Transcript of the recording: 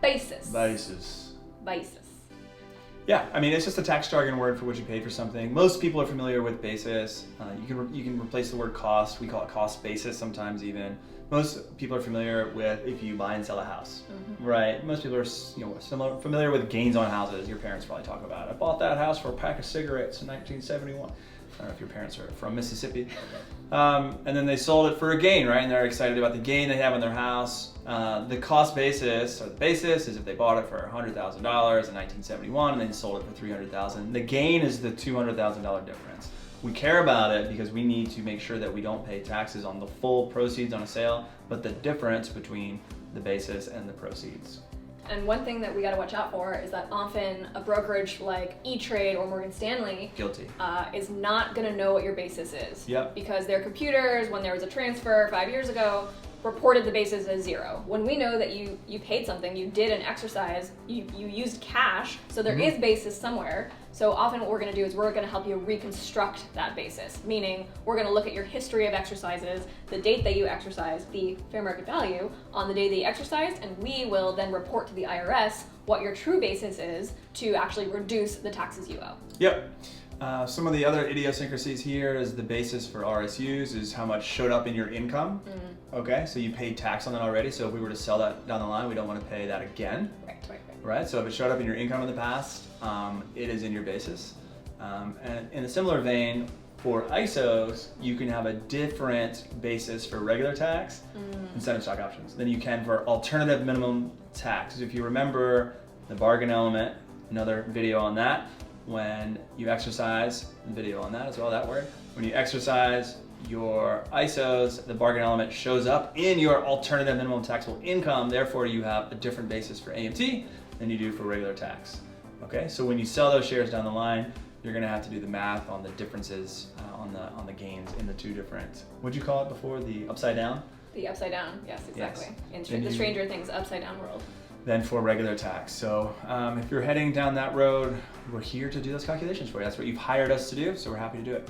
Basis. Basis. Basis. Yeah, I mean, it's just a tax jargon word for what you paid for something. Most people are familiar with basis. You can replace the word cost. We call it cost basis sometimes even. Most people are familiar with if you buy and sell a house, right? Most people are familiar with gains on houses. Your parents probably talk about it. I bought that house for a pack of cigarettes in 1971. I don't know if your parents are from Mississippi. And then they sold it for a gain, right? And they're excited about the gain they have on their house. The cost basis, or the basis, is if they bought it for $100,000 in 1971 and then sold it for $300,000. The gain is the $200,000 difference. We care about it because we need to make sure that we don't pay taxes on the full proceeds on a sale, but the difference between the basis and the proceeds. And one thing that we got to watch out for is that often a brokerage like E-Trade or Morgan Stanley Guilty. Is not going to know what your basis is. Yep. Because their computers, when there was a transfer 5 years ago, reported the basis as zero. When we know that you paid something, you did an exercise, you used cash, so there is basis somewhere. So often what we're going to do is we're going to help you reconstruct that basis, meaning we're going to look at your history of exercises, the date that you exercised, the fair market value on the day that you exercised, and we will then report to the IRS what your true basis is to actually reduce the taxes you owe. Yep. Some of the other idiosyncrasies here is the basis for RSUs is how much showed up in your income. Okay, so you paid tax on that already. So if we were to sell that down the line, we don't want to pay that again. Right. So if it showed up in your income in the past, it is in your basis. And in a similar vein, for ISOs, you can have a different basis for regular tax instead of stock options than you can for alternative minimum tax. If you remember the bargain element, another video on that, when you exercise, video on that as well, that word, when you exercise your ISOs, the bargain element shows up in your alternative minimum taxable income, therefore you have a different basis for AMT than you do for regular tax. Okay, so when you sell those shares down the line, you're gonna have to do the math on the differences on the gains in the two different, what'd you call it before, the upside down? The upside down, yes, exactly. Yes. In the Stranger Things upside down world. Than for regular tax. So if you're heading down that road, we're here to do those calculations for you. That's what you've hired us to do, so we're happy to do it.